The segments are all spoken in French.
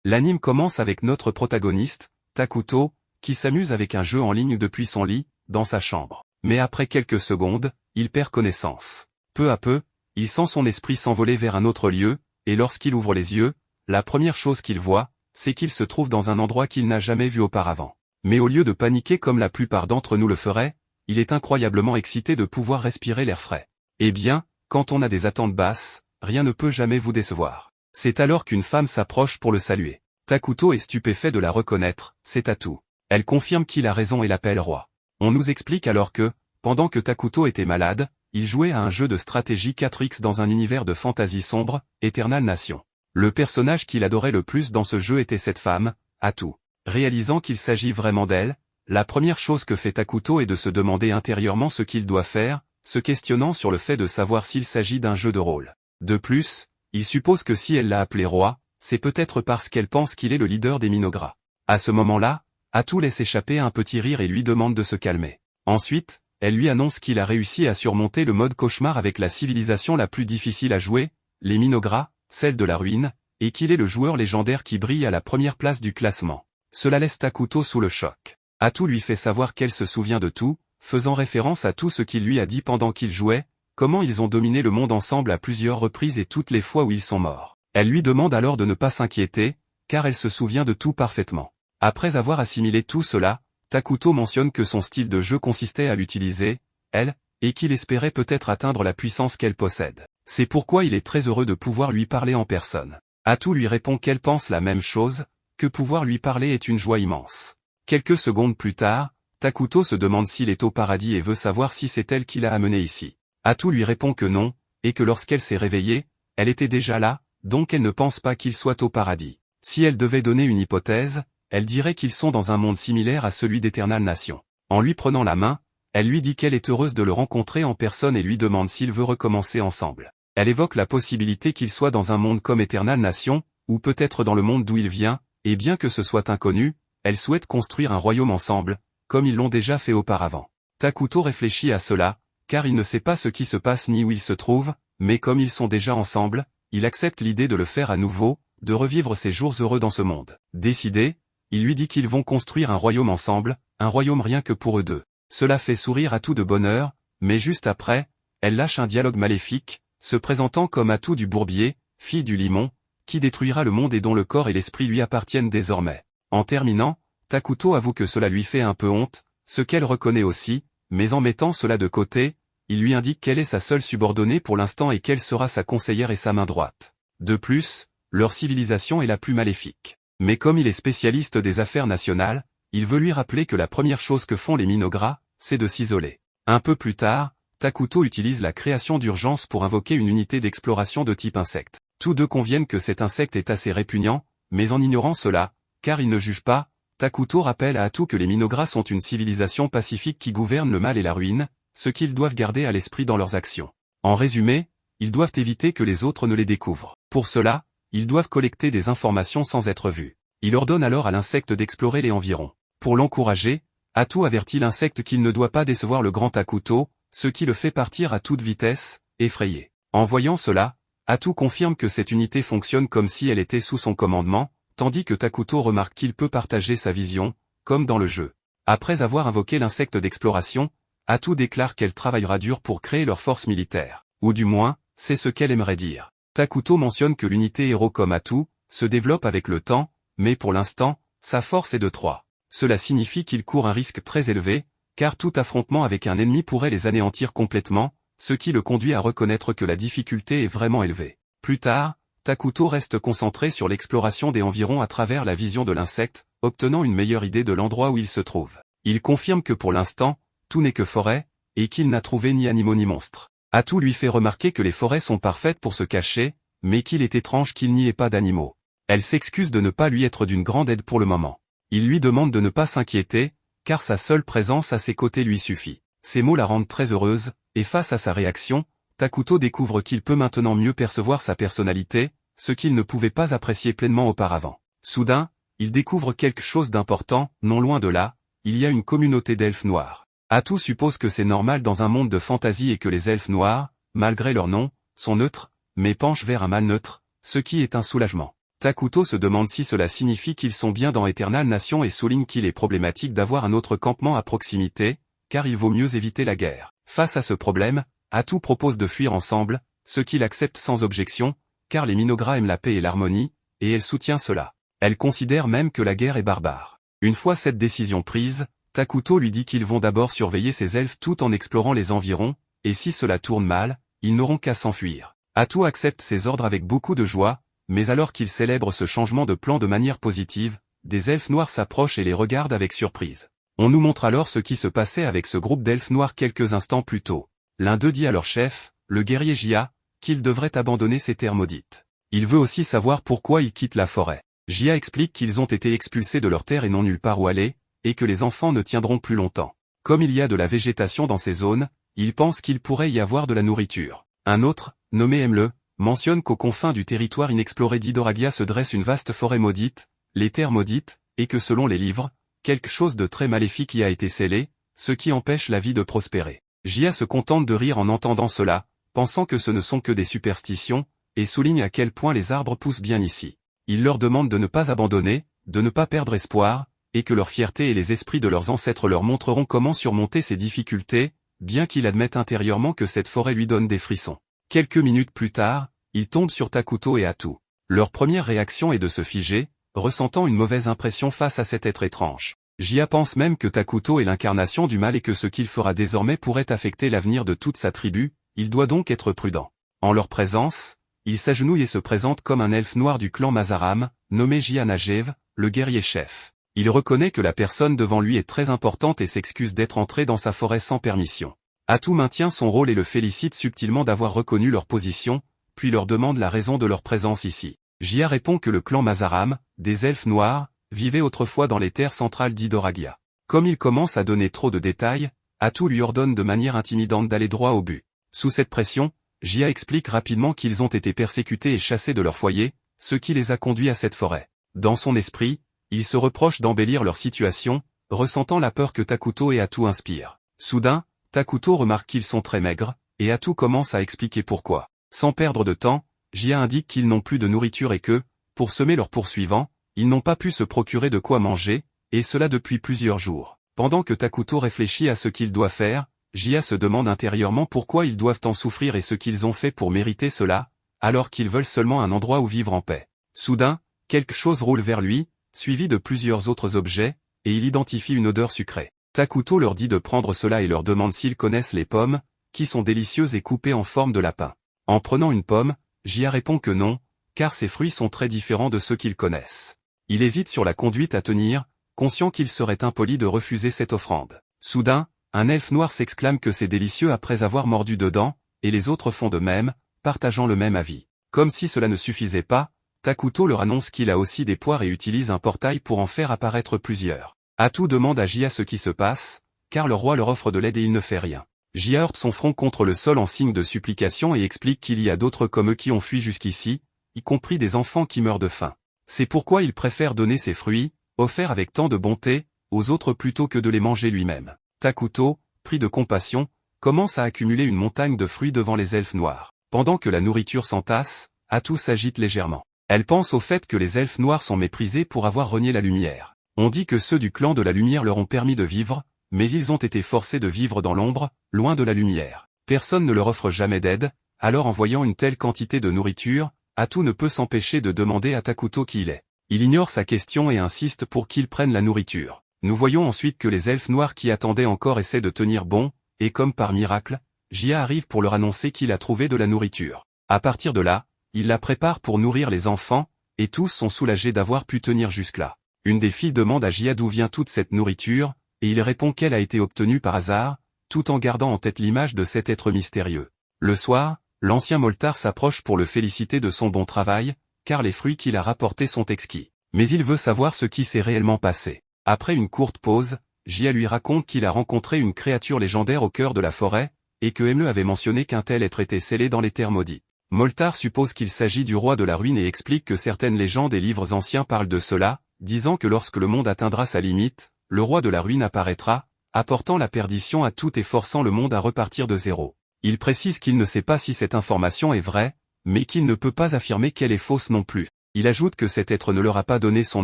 L'anime commence avec notre protagoniste, Takuto, qui s'amuse avec un jeu en ligne depuis son lit, dans sa chambre. Mais après quelques secondes, il perd connaissance. Peu à peu, il sent son esprit s'envoler vers un autre lieu, et lorsqu'il ouvre les yeux, la première chose qu'il voit, c'est qu'il se trouve dans un endroit qu'il n'a jamais vu auparavant. Mais au lieu de paniquer comme la plupart d'entre nous le feraient, il est incroyablement excité de pouvoir respirer l'air frais. Eh bien, quand on a des attentes basses, rien ne peut jamais vous décevoir. C'est alors qu'une femme s'approche pour le saluer. Takuto est stupéfait de la reconnaître, c'est Atu. Elle confirme qu'il a raison et l'appelle roi. On nous explique alors que, pendant que Takuto était malade, il jouait à un jeu de stratégie 4X dans un univers de fantasy sombre, Eternal Nation. Le personnage qu'il adorait le plus dans ce jeu était cette femme, Atu. Réalisant qu'il s'agit vraiment d'elle, la première chose que fait Takuto est de se demander intérieurement ce qu'il doit faire, se questionnant sur le fait de savoir s'il s'agit d'un jeu de rôle. De plus, il suppose que si elle l'a appelé roi, c'est peut-être parce qu'elle pense qu'il est le leader des Minogra. À ce moment-là, Atu laisse échapper un petit rire et lui demande de se calmer. Ensuite, elle lui annonce qu'il a réussi à surmonter le mode cauchemar avec la civilisation la plus difficile à jouer, les Minogra, celle de la ruine, et qu'il est le joueur légendaire qui brille à la première place du classement. Cela laisse Takuto sous le choc. Atu lui fait savoir qu'elle se souvient de tout, faisant référence à tout ce qu'il lui a dit pendant qu'ils jouaient, comment ils ont dominé le monde ensemble à plusieurs reprises et toutes les fois où ils sont morts. Elle lui demande alors de ne pas s'inquiéter, car elle se souvient de tout parfaitement. Après avoir assimilé tout cela, Takuto mentionne que son style de jeu consistait à l'utiliser, elle, et qu'il espérait peut-être atteindre la puissance qu'elle possède. C'est pourquoi il est très heureux de pouvoir lui parler en personne. Atu lui répond qu'elle pense la même chose, que pouvoir lui parler est une joie immense. Quelques secondes plus tard, Takuto se demande s'il est au paradis et veut savoir si c'est elle qui l'a amené ici. Atu lui répond que non, et que lorsqu'elle s'est réveillée, elle était déjà là, donc elle ne pense pas qu'il soit au paradis. Si elle devait donner une hypothèse, elle dirait qu'ils sont dans un monde similaire à celui d'Eternal Nation. En lui prenant la main, elle lui dit qu'elle est heureuse de le rencontrer en personne et lui demande s'il veut recommencer ensemble. Elle évoque la possibilité qu'il soit dans un monde comme Eternal Nation, ou peut-être dans le monde d'où il vient, et bien que ce soit inconnu, elle souhaite construire un royaume ensemble, comme ils l'ont déjà fait auparavant. Takuto réfléchit à cela, car il ne sait pas ce qui se passe ni où il se trouve, mais comme ils sont déjà ensemble, il accepte l'idée de le faire à nouveau, de revivre ses jours heureux dans ce monde. Décidé, il lui dit qu'ils vont construire un royaume ensemble, un royaume rien que pour eux deux. Cela fait sourire Atu de bonheur, mais juste après, elle lâche un dialogue maléfique, se présentant comme Atu du Bourbier, fille du Limon, qui détruira le monde et dont le corps et l'esprit lui appartiennent désormais. En terminant, Takuto avoue que cela lui fait un peu honte, ce qu'elle reconnaît aussi, mais en mettant cela de côté, il lui indique qu'elle est sa seule subordonnée pour l'instant et qu'elle sera sa conseillère et sa main droite. De plus, leur civilisation est la plus maléfique. Mais comme il est spécialiste des affaires nationales, il veut lui rappeler que la première chose que font les Minogra, c'est de s'isoler. Un peu plus tard, Takuto utilise la création d'urgence pour invoquer une unité d'exploration de type insecte. Tous deux conviennent que cet insecte est assez répugnant, mais en ignorant cela, car ils ne jugent pas, Takuto rappelle à Atu que les Minogra sont une civilisation pacifique qui gouverne le mal et la ruine, ce qu'ils doivent garder à l'esprit dans leurs actions. En résumé, ils doivent éviter que les autres ne les découvrent. Pour cela, ils doivent collecter des informations sans être vus. Il ordonne alors à l'insecte d'explorer les environs. Pour l'encourager, Atu avertit l'insecte qu'il ne doit pas décevoir le grand Takuto, ce qui le fait partir à toute vitesse, effrayé. En voyant cela, Atu confirme que cette unité fonctionne comme si elle était sous son commandement, tandis que Takuto remarque qu'il peut partager sa vision, comme dans le jeu. Après avoir invoqué l'insecte d'exploration, Atu déclare qu'elle travaillera dur pour créer leur force militaire. Ou du moins, c'est ce qu'elle aimerait dire. Takuto mentionne que l'unité héros comme Atu se développe avec le temps, mais pour l'instant, sa force est de 3. Cela signifie qu'il court un risque très élevé, car tout affrontement avec un ennemi pourrait les anéantir complètement, ce qui le conduit à reconnaître que la difficulté est vraiment élevée. Plus tard, Takuto reste concentré sur l'exploration des environs à travers la vision de l'insecte, obtenant une meilleure idée de l'endroit où il se trouve. Il confirme que pour l'instant, tout n'est que forêt, et qu'il n'a trouvé ni animaux ni monstres. Atu lui fait remarquer que les forêts sont parfaites pour se cacher, mais qu'il est étrange qu'il n'y ait pas d'animaux. Elle s'excuse de ne pas lui être d'une grande aide pour le moment. Il lui demande de ne pas s'inquiéter, car sa seule présence à ses côtés lui suffit. Ces mots la rendent très heureuse, et face à sa réaction, Takuto découvre qu'il peut maintenant mieux percevoir sa personnalité, ce qu'il ne pouvait pas apprécier pleinement auparavant. Soudain, il découvre quelque chose d'important, non loin de là, il y a une communauté d'elfes noirs. Atu suppose que c'est normal dans un monde de fantasy et que les elfes noirs, malgré leur nom, sont neutres, mais penchent vers un mal neutre, ce qui est un soulagement. Takuto se demande si cela signifie qu'ils sont bien dans Eternal Nation et souligne qu'il est problématique d'avoir un autre campement à proximité, car il vaut mieux éviter la guerre. Face à ce problème, Atu propose de fuir ensemble, ce qu'il accepte sans objection, car les Minogra aiment la paix et l'harmonie, et elle soutient cela. Elle considère même que la guerre est barbare. Une fois cette décision prise, Takuto lui dit qu'ils vont d'abord surveiller ces elfes tout en explorant les environs, et si cela tourne mal, ils n'auront qu'à s'enfuir. Atu accepte ses ordres avec beaucoup de joie, mais alors qu'il célèbre ce changement de plan de manière positive, des elfes noirs s'approchent et les regardent avec surprise. On nous montre alors ce qui se passait avec ce groupe d'elfes noirs quelques instants plus tôt. L'un d'eux dit à leur chef, le guerrier Jia, qu'il devrait abandonner ces terres maudites. Il veut aussi savoir pourquoi ils quittent la forêt. Jia explique qu'ils ont été expulsés de leur terre et n'ont nulle part où aller, et que les enfants ne tiendront plus longtemps. Comme il y a de la végétation dans ces zones, il pense qu'il pourrait y avoir de la nourriture. Un autre, nommé Emle, mentionne qu'aux confins du territoire inexploré d'Hidoragia se dresse une vaste forêt maudite, les terres maudites, et que selon les livres, quelque chose de très maléfique y a été scellé, ce qui empêche la vie de prospérer. Jia se contente de rire en entendant cela, pensant que ce ne sont que des superstitions, et souligne à quel point les arbres poussent bien ici. Il leur demande de ne pas abandonner, de ne pas perdre espoir, et que leur fierté et les esprits de leurs ancêtres leur montreront comment surmonter ces difficultés, bien qu'il admette intérieurement que cette forêt lui donne des frissons. Quelques minutes plus tard, ils tombent sur Takuto et Atu. Leur première réaction est de se figer, ressentant une mauvaise impression face à cet être étrange. Jia pense même que Takuto est l'incarnation du mal et que ce qu'il fera désormais pourrait affecter l'avenir de toute sa tribu, il doit donc être prudent. En leur présence, il s'agenouille et se présente comme un elfe noir du clan Mazaram, nommé Jia Najev, le guerrier chef. Il reconnaît que la personne devant lui est très importante et s'excuse d'être entré dans sa forêt sans permission. Atu maintient son rôle et le félicite subtilement d'avoir reconnu leur position, puis leur demande la raison de leur présence ici. Jia répond que le clan Mazaram, des elfes noirs, vivait autrefois dans les terres centrales d'Hidoragia. Comme il commence à donner trop de détails, Atu lui ordonne de manière intimidante d'aller droit au but. Sous cette pression, Jia explique rapidement qu'ils ont été persécutés et chassés de leur foyer, ce qui les a conduits à cette forêt. Dans son esprit, il se reproche d'embellir leur situation, ressentant la peur que Takuto et Atu inspirent. Soudain, Takuto remarque qu'ils sont très maigres, et Atu commence à expliquer pourquoi. Sans perdre de temps, Jia indique qu'ils n'ont plus de nourriture et que, pour semer leurs poursuivants, ils n'ont pas pu se procurer de quoi manger, et cela depuis plusieurs jours. Pendant que Takuto réfléchit à ce qu'il doit faire, Jia se demande intérieurement pourquoi ils doivent en souffrir et ce qu'ils ont fait pour mériter cela, alors qu'ils veulent seulement un endroit où vivre en paix. Soudain, quelque chose roule vers lui, suivi de plusieurs autres objets, et il identifie une odeur sucrée. Takuto leur dit de prendre cela et leur demande s'ils connaissent les pommes, qui sont délicieuses et coupées en forme de lapin. En prenant une pomme, Jia répond que non, car ces fruits sont très différents de ceux qu'ils connaissent. Il hésite sur la conduite à tenir, conscient qu'il serait impoli de refuser cette offrande. Soudain, un elfe noir s'exclame que c'est délicieux après avoir mordu dedans, et les autres font de même, partageant le même avis. Comme si cela ne suffisait pas, Takuto leur annonce qu'il a aussi des poires et utilise un portail pour en faire apparaître plusieurs. Atu demande à Jia ce qui se passe, car le roi leur offre de l'aide et il ne fait rien. Jia heurte son front contre le sol en signe de supplication et explique qu'il y a d'autres comme eux qui ont fui jusqu'ici, y compris des enfants qui meurent de faim. C'est pourquoi il préfère donner ses fruits, offerts avec tant de bonté, aux autres plutôt que de les manger lui-même. Takuto, pris de compassion, commence à accumuler une montagne de fruits devant les elfes noirs. Pendant que la nourriture s'entasse, Atu s'agite légèrement. Elle pense au fait que les elfes noirs sont méprisés pour avoir renié la lumière. On dit que ceux du clan de la lumière leur ont permis de vivre, mais ils ont été forcés de vivre dans l'ombre, loin de la lumière. Personne ne leur offre jamais d'aide, alors en voyant une telle quantité de nourriture, Atu ne peut s'empêcher de demander à Takuto qui il est. Il ignore sa question et insiste pour qu'il prenne la nourriture. Nous voyons ensuite que les elfes noirs qui attendaient encore essaient de tenir bon, et comme par miracle, Jia arrive pour leur annoncer qu'il a trouvé de la nourriture. À partir de là, il la prépare pour nourrir les enfants, et tous sont soulagés d'avoir pu tenir jusque-là. Une des filles demande à Jia d'où vient toute cette nourriture, et il répond qu'elle a été obtenue par hasard, tout en gardant en tête l'image de cet être mystérieux. Le soir, l'ancien Moltar s'approche pour le féliciter de son bon travail, car les fruits qu'il a rapportés sont exquis. Mais il veut savoir ce qui s'est réellement passé. Après une courte pause, Jia lui raconte qu'il a rencontré une créature légendaire au cœur de la forêt, et que Emle avait mentionné qu'un tel être était scellé dans les terres maudites. Moltar suppose qu'il s'agit du roi de la ruine et explique que certaines légendes et livres anciens parlent de cela, disant que lorsque le monde atteindra sa limite, le roi de la ruine apparaîtra, apportant la perdition à tout et forçant le monde à repartir de zéro. Il précise qu'il ne sait pas si cette information est vraie, mais qu'il ne peut pas affirmer qu'elle est fausse non plus. Il ajoute que cet être ne leur a pas donné son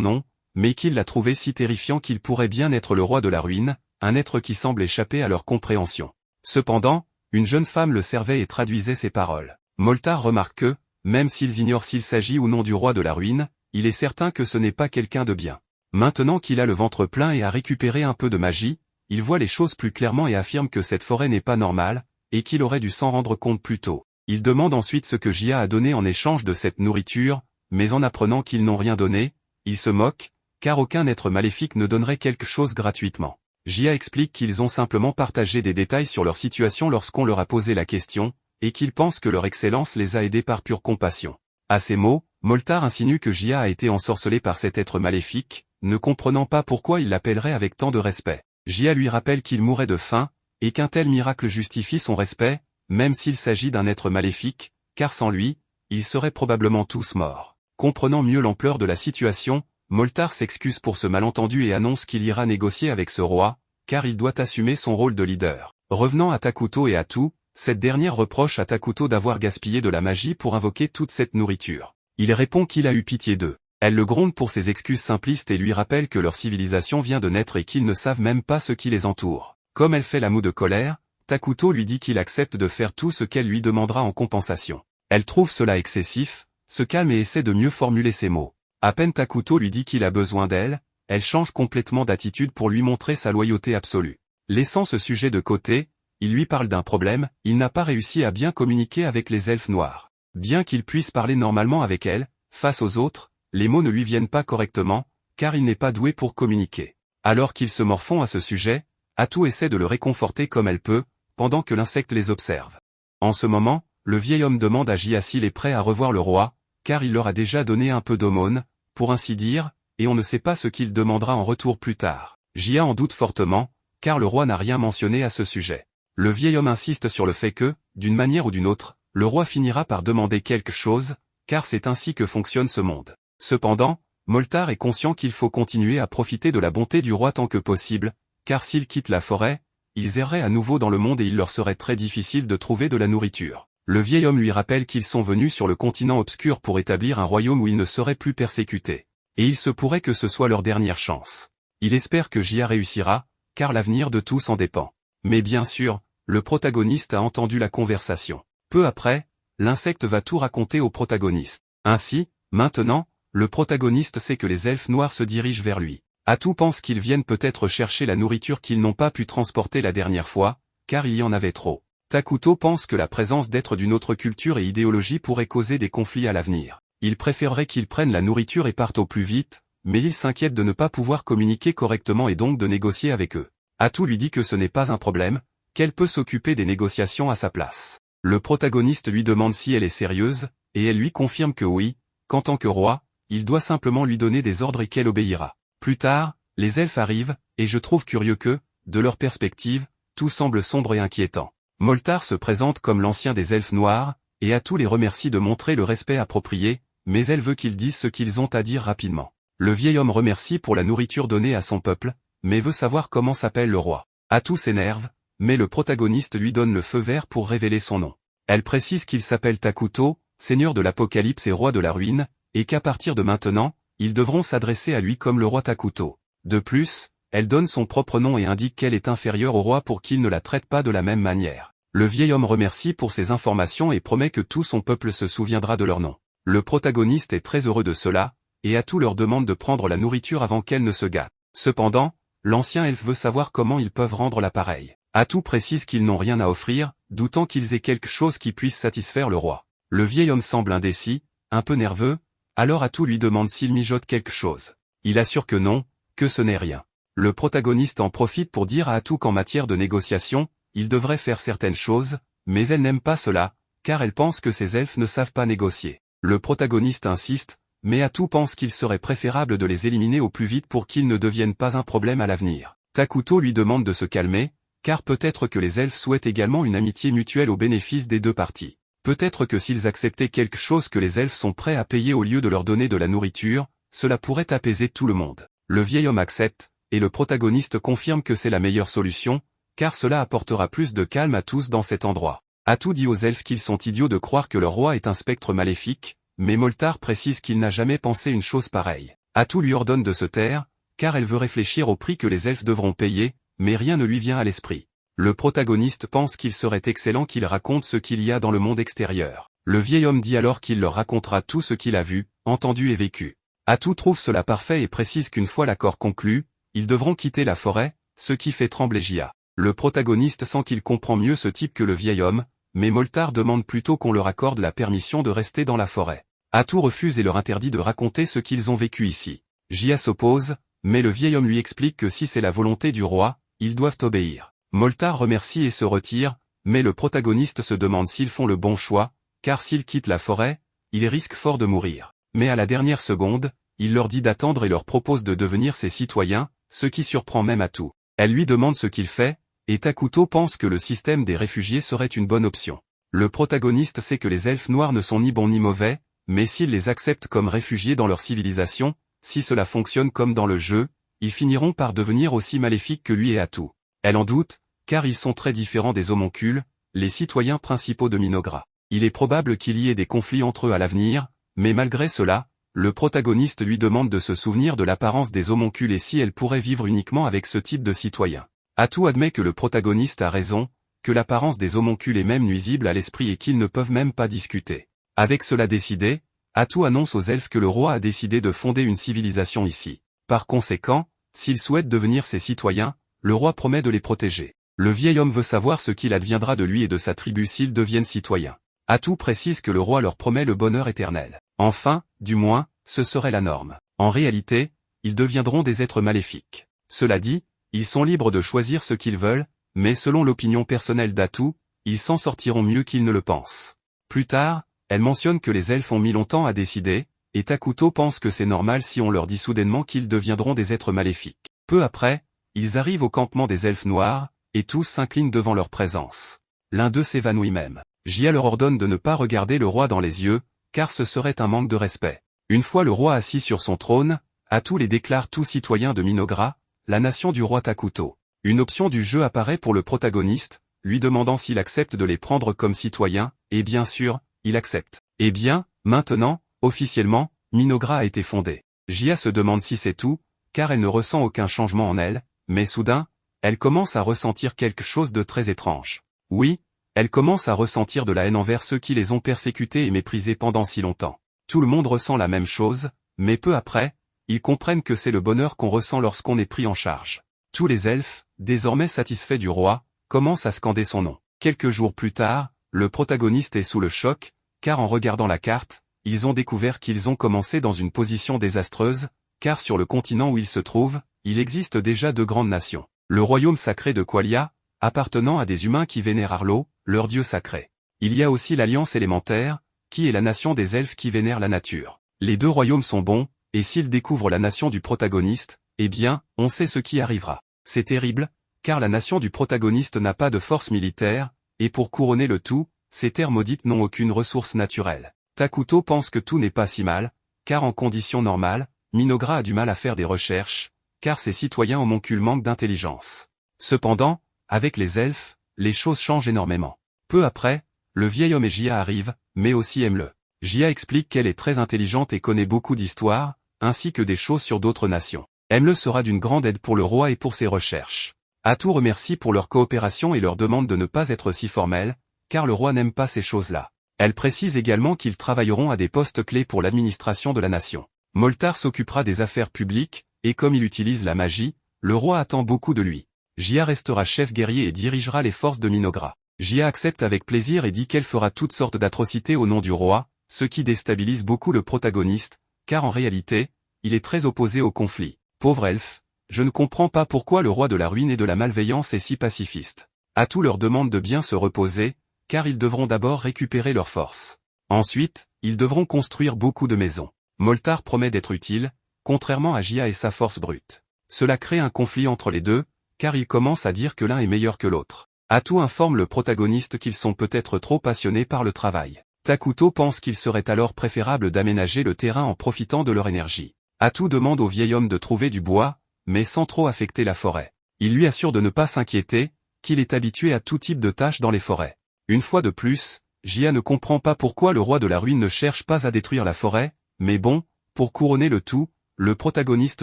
nom, mais qu'il l'a trouvé si terrifiant qu'il pourrait bien être le roi de la ruine, un être qui semble échapper à leur compréhension. Cependant, une jeune femme le servait et traduisait ses paroles. Moltar remarque que, même s'ils ignorent s'il s'agit ou non du roi de la ruine, il est certain que ce n'est pas quelqu'un de bien. Maintenant qu'il a le ventre plein et a récupéré un peu de magie, il voit les choses plus clairement et affirme que cette forêt n'est pas normale, et qu'il aurait dû s'en rendre compte plus tôt. Il demande ensuite ce que Jia a donné en échange de cette nourriture, mais en apprenant qu'ils n'ont rien donné, il se moque, car aucun être maléfique ne donnerait quelque chose gratuitement. Jia explique qu'ils ont simplement partagé des détails sur leur situation lorsqu'on leur a posé la question, et qu'ils pensent que leur excellence les a aidés par pure compassion. À ces mots, Moltar insinue que Jia a été ensorcelé par cet être maléfique, ne comprenant pas pourquoi il l'appellerait avec tant de respect. Jia lui rappelle qu'il mourrait de faim, et qu'un tel miracle justifie son respect, même s'il s'agit d'un être maléfique, car sans lui, ils seraient probablement tous morts. Comprenant mieux l'ampleur de la situation, Moltar s'excuse pour ce malentendu et annonce qu'il ira négocier avec ce roi, car il doit assumer son rôle de leader. Revenant à Takuto et à Atou, cette dernière reproche à Takuto d'avoir gaspillé de la magie pour invoquer toute cette nourriture. Il répond qu'il a eu pitié d'eux. Elle le gronde pour ses excuses simplistes et lui rappelle que leur civilisation vient de naître et qu'ils ne savent même pas ce qui les entoure. Comme elle fait la moue de colère, Takuto lui dit qu'il accepte de faire tout ce qu'elle lui demandera en compensation. Elle trouve cela excessif, se calme et essaie de mieux formuler ses mots. À peine Takuto lui dit qu'il a besoin d'elle, elle change complètement d'attitude pour lui montrer sa loyauté absolue. Laissant ce sujet de côté, il lui parle d'un problème, il n'a pas réussi à bien communiquer avec les elfes noirs. Bien qu'il puisse parler normalement avec elle, face aux autres, les mots ne lui viennent pas correctement, car il n'est pas doué pour communiquer. Alors qu'ils se morfondent à ce sujet, Atou essaie de le réconforter comme elle peut, pendant que l'insecte les observe. En ce moment, le vieil homme demande à Jia s'il est prêt à revoir le roi, car il leur a déjà donné un peu d'aumône, pour ainsi dire, et on ne sait pas ce qu'il demandera en retour plus tard. Jia en doute fortement, car le roi n'a rien mentionné à ce sujet. Le vieil homme insiste sur le fait que, d'une manière ou d'une autre, le roi finira par demander quelque chose, car c'est ainsi que fonctionne ce monde. Cependant, Moltar est conscient qu'il faut continuer à profiter de la bonté du roi tant que possible, car s'ils quittent la forêt, ils erreraient à nouveau dans le monde et il leur serait très difficile de trouver de la nourriture. Le vieil homme lui rappelle qu'ils sont venus sur le continent obscur pour établir un royaume où ils ne seraient plus persécutés. Et il se pourrait que ce soit leur dernière chance. Il espère que Jia réussira, car l'avenir de tous en dépend. Mais bien sûr, le protagoniste a entendu la conversation. Peu après, l'insecte va tout raconter au protagoniste. Ainsi, maintenant, le protagoniste sait que les elfes noirs se dirigent vers lui. Atou pense qu'ils viennent peut-être chercher la nourriture qu'ils n'ont pas pu transporter la dernière fois, car il y en avait trop. Takuto pense que la présence d'êtres d'une autre culture et idéologie pourrait causer des conflits à l'avenir. Il préférerait qu'ils prennent la nourriture et partent au plus vite, mais il s'inquiète de ne pas pouvoir communiquer correctement et donc de négocier avec eux. Atou lui dit que ce n'est pas un problème, qu'elle peut s'occuper des négociations à sa place. Le protagoniste lui demande si elle est sérieuse, et elle lui confirme que oui, qu'en tant que roi, il doit simplement lui donner des ordres et qu'elle obéira. Plus tard, les elfes arrivent, et je trouve curieux que, de leur perspective, tout semble sombre et inquiétant. Moltar se présente comme l'ancien des elfes noirs, et Atou les remercie de montrer le respect approprié, mais elle veut qu'ils disent ce qu'ils ont à dire rapidement. Le vieil homme remercie pour la nourriture donnée à son peuple, mais veut savoir comment s'appelle le roi. Atou s'énerve, mais le protagoniste lui donne le feu vert pour révéler son nom. Elle précise qu'il s'appelle Takuto, seigneur de l'Apocalypse et roi de la ruine, et qu'à partir de maintenant, ils devront s'adresser à lui comme le roi Takuto. De plus, elle donne son propre nom et indique qu'elle est inférieure au roi pour qu'il ne la traite pas de la même manière. Le vieil homme remercie pour ces informations et promet que tout son peuple se souviendra de leur nom. Le protagoniste est très heureux de cela, et Atou leur demande de prendre la nourriture avant qu'elle ne se gâte. Cependant, l'ancien elfe veut savoir comment ils peuvent rendre l'appareil. Atou précise qu'ils n'ont rien à offrir, doutant qu'ils aient quelque chose qui puisse satisfaire le roi. Le vieil homme semble indécis, un peu nerveux, alors Atou lui demande s'il mijote quelque chose. Il assure que non, que ce n'est rien. Le protagoniste en profite pour dire à Atou qu'en matière de négociation, il devrait faire certaines choses, mais elle n'aime pas cela, car elle pense que ces elfes ne savent pas négocier. Le protagoniste insiste, mais Atou pense qu'il serait préférable de les éliminer au plus vite pour qu'ils ne deviennent pas un problème à l'avenir. Takuto lui demande de se calmer, car peut-être que les elfes souhaitent également une amitié mutuelle au bénéfice des deux parties. Peut-être que s'ils acceptaient quelque chose que les elfes sont prêts à payer au lieu de leur donner de la nourriture, cela pourrait apaiser tout le monde. Le vieil homme accepte, et le protagoniste confirme que c'est la meilleure solution, car cela apportera plus de calme à tous dans cet endroit. Atou dit aux elfes qu'ils sont idiots de croire que leur roi est un spectre maléfique, mais Moltar précise qu'il n'a jamais pensé une chose pareille. Atou lui ordonne de se taire, car elle veut réfléchir au prix que les elfes devront payer, mais rien ne lui vient à l'esprit. Le protagoniste pense qu'il serait excellent qu'il raconte ce qu'il y a dans le monde extérieur. Le vieil homme dit alors qu'il leur racontera tout ce qu'il a vu, entendu et vécu. Atou trouve cela parfait et précise qu'une fois l'accord conclu, ils devront quitter la forêt, ce qui fait trembler Jia. Le protagoniste sent qu'il comprend mieux ce type que le vieil homme, mais Moltar demande plutôt qu'on leur accorde la permission de rester dans la forêt. Atou refuse et leur interdit de raconter ce qu'ils ont vécu ici. Jia s'oppose, mais le vieil homme lui explique que si c'est la volonté du roi, ils doivent obéir. Moltar remercie et se retire, mais le protagoniste se demande s'ils font le bon choix, car s'ils quittent la forêt, ils risquent fort de mourir. Mais à la dernière seconde, il leur dit d'attendre et leur propose de devenir ses citoyens, ce qui surprend même Atou. Elle lui demande ce qu'il fait, et Takuto pense que le système des réfugiés serait une bonne option. Le protagoniste sait que les elfes noirs ne sont ni bons ni mauvais, mais s'ils les acceptent comme réfugiés dans leur civilisation, si cela fonctionne comme dans le jeu, ils finiront par devenir aussi maléfiques que lui et Atou. Elle en doute, car ils sont très différents des homoncules, les citoyens principaux de Minogra. Il est probable qu'il y ait des conflits entre eux à l'avenir, mais malgré cela, le protagoniste lui demande de se souvenir de l'apparence des homoncules et si elle pourrait vivre uniquement avec ce type de citoyen. Atou admet que le protagoniste a raison, que l'apparence des homoncules est même nuisible à l'esprit et qu'ils ne peuvent même pas discuter. Avec cela décidé, Atou annonce aux elfes que le roi a décidé de fonder une civilisation ici. Par conséquent, s'ils souhaitent devenir ses citoyens, le roi promet de les protéger. Le vieil homme veut savoir ce qu'il adviendra de lui et de sa tribu s'ils deviennent citoyens. Atou précise que le roi leur promet le bonheur éternel. Enfin, du moins, ce serait la norme. En réalité, ils deviendront des êtres maléfiques. Cela dit, ils sont libres de choisir ce qu'ils veulent, mais selon l'opinion personnelle d'Atou, ils s'en sortiront mieux qu'ils ne le pensent. Plus tard, elle mentionne que les elfes ont mis longtemps à décider, et Takuto pense que c'est normal si on leur dit soudainement qu'ils deviendront des êtres maléfiques. Peu après, ils arrivent au campement des elfes noirs, et tous s'inclinent devant leur présence. L'un d'eux s'évanouit même. Jia leur ordonne de ne pas regarder le roi dans les yeux, car ce serait un manque de respect. Une fois le roi assis sur son trône, Atou les déclare tous citoyens de Minogra, la nation du roi Takuto. Une option du jeu apparaît pour le protagoniste, lui demandant s'il accepte de les prendre comme citoyens, et bien sûr, il accepte. Eh bien, maintenant, officiellement, Minogra a été fondée. Jia se demande si c'est tout, car elle ne ressent aucun changement en elle, mais soudain, elle commence à ressentir quelque chose de très étrange. Oui, elle commence à ressentir de la haine envers ceux qui les ont persécutés et méprisés pendant si longtemps. Tout le monde ressent la même chose, mais peu après, ils comprennent que c'est le bonheur qu'on ressent lorsqu'on est pris en charge. Tous les elfes, désormais satisfaits du roi, commencent à scander son nom. Quelques jours plus tard, le protagoniste est sous le choc, car en regardant la carte, ils ont découvert qu'ils ont commencé dans une position désastreuse, car sur le continent où ils se trouvent, il existe déjà 2 grandes nations. Le royaume sacré de Qualia, appartenant à des humains qui vénèrent Arlo, leur dieu sacré. Il y a aussi l'Alliance élémentaire, qui est la nation des elfes qui vénèrent la nature. Les 2 royaumes sont bons, et s'ils découvrent la nation du protagoniste, eh bien, on sait ce qui arrivera. C'est terrible, car la nation du protagoniste n'a pas de force militaire, et pour couronner le tout, ces terres maudites n'ont aucune ressource naturelle. Takuto pense que tout n'est pas si mal, car en conditions normales, Minogra a du mal à faire des recherches, car ses citoyens homoncules manquent d'intelligence. Cependant, avec les elfes, les choses changent énormément. Peu après, le vieil homme et Jia arrivent, mais aussi aime-le. Jia explique qu'elle est très intelligente et connaît beaucoup d'histoires, ainsi que des choses sur d'autres nations. Aime-le sera d'une grande aide pour le roi et pour ses recherches. Atou remercie pour leur coopération et leur demande de ne pas être si formels, car le roi n'aime pas ces choses-là. Elle précise également qu'ils travailleront à des postes clés pour l'administration de la nation. Moltar s'occupera des affaires publiques, et comme il utilise la magie, le roi attend beaucoup de lui. Jia restera chef guerrier et dirigera les forces de Minogra. Jia accepte avec plaisir et dit qu'elle fera toutes sortes d'atrocités au nom du roi, ce qui déstabilise beaucoup le protagoniste, car en réalité, il est très opposé au conflit. Pauvre elfe, je ne comprends pas pourquoi le roi de la ruine et de la malveillance est si pacifiste. Atou leur demande de bien se reposer, car ils devront d'abord récupérer leurs forces. Ensuite, ils devront construire beaucoup de maisons. Moltar promet d'être utile, contrairement à Jia et sa force brute. Cela crée un conflit entre les deux, car ils commencent à dire que l'un est meilleur que l'autre. Atou informe le protagoniste qu'ils sont peut-être trop passionnés par le travail. Takuto pense qu'il serait alors préférable d'aménager le terrain en profitant de leur énergie. Atou demande au vieil homme de trouver du bois, mais sans trop affecter la forêt. Il lui assure de ne pas s'inquiéter, qu'il est habitué à tout type de tâches dans les forêts. Une fois de plus, Jia ne comprend pas pourquoi le roi de la ruine ne cherche pas à détruire la forêt, mais bon, pour couronner le tout, le protagoniste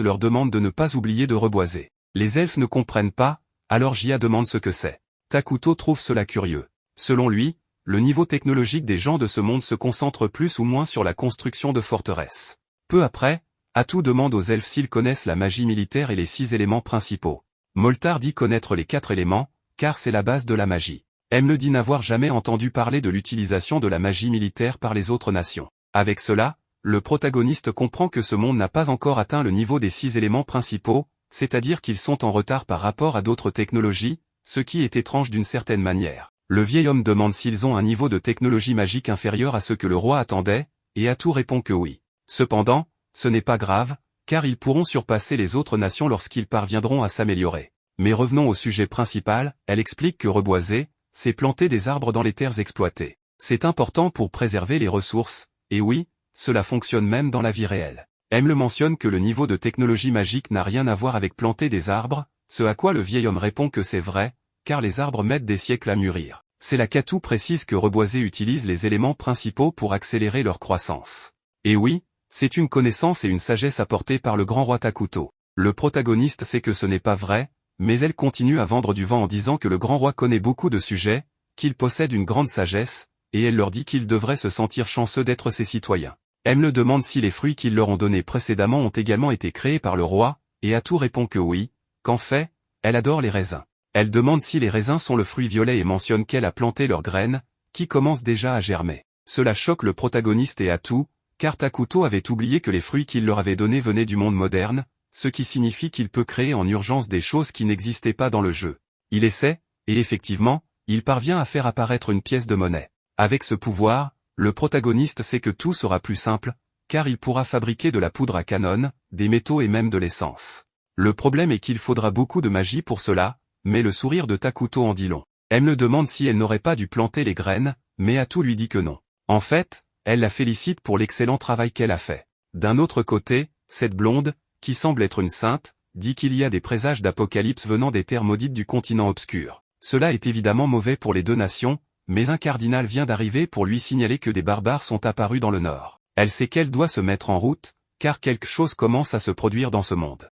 leur demande de ne pas oublier de reboiser. Les elfes ne comprennent pas, alors Jia demande ce que c'est. Takuto trouve cela curieux. Selon lui, le niveau technologique des gens de ce monde se concentre plus ou moins sur la construction de forteresses. Peu après, Atu demande aux elfes s'ils connaissent la magie militaire et les 6 éléments principaux. Moltar dit connaître les 4 éléments, car c'est la base de la magie. Emle dit n'avoir jamais entendu parler de l'utilisation de la magie militaire par les autres nations. Avec cela, le protagoniste comprend que ce monde n'a pas encore atteint le niveau des 6 éléments principaux, c'est-à-dire qu'ils sont en retard par rapport à d'autres technologies, ce qui est étrange d'une certaine manière. Le vieil homme demande s'ils ont un niveau de technologie magique inférieur à ce que le roi attendait, et Atu répond que oui. Cependant, ce n'est pas grave, car ils pourront surpasser les autres nations lorsqu'ils parviendront à s'améliorer. Mais revenons au sujet principal, elle explique que reboiser, c'est planter des arbres dans les terres exploitées. C'est important pour préserver les ressources, et oui, cela fonctionne même dans la vie réelle. Emle mentionne que le niveau de technologie magique n'a rien à voir avec planter des arbres, ce à quoi le vieil homme répond que c'est vrai, car les arbres mettent des siècles à mûrir. C'est là qu'Atu précise que reboiser utilise les éléments principaux pour accélérer leur croissance. Et oui, c'est une connaissance et une sagesse apportée par le grand roi Takuto. Le protagoniste sait que ce n'est pas vrai, mais elle continue à vendre du vent en disant que le grand roi connaît beaucoup de sujets, qu'il possède une grande sagesse, et elle leur dit qu'ils devraient se sentir chanceux d'être ses citoyens. Emle demande si les fruits qu'ils leur ont donnés précédemment ont également été créés par le roi, et Atu répond que oui, qu'en fait, elle adore les raisins. Elle demande si les raisins sont le fruit violet et mentionne qu'elle a planté leurs graines, qui commencent déjà à germer. Cela choque le protagoniste et Atu, car Takuto avait oublié que les fruits qu'il leur avait donnés venaient du monde moderne, ce qui signifie qu'il peut créer en urgence des choses qui n'existaient pas dans le jeu. Il essaie, et effectivement, il parvient à faire apparaître une pièce de monnaie. Avec ce pouvoir, le protagoniste sait que tout sera plus simple, car il pourra fabriquer de la poudre à canon, des métaux et même de l'essence. Le problème est qu'il faudra beaucoup de magie pour cela, mais le sourire de Takuto en dit long. Elle le demande si elle n'aurait pas dû planter les graines, mais Atu lui dit que non. En fait, elle la félicite pour l'excellent travail qu'elle a fait. D'un autre côté, cette blonde, qui semble être une sainte, dit qu'il y a des présages d'apocalypse venant des terres maudites du continent obscur. Cela est évidemment mauvais pour les deux nations, mais un cardinal vient d'arriver pour lui signaler que des barbares sont apparus dans le nord. Elle sait qu'elle doit se mettre en route, car quelque chose commence à se produire dans ce monde.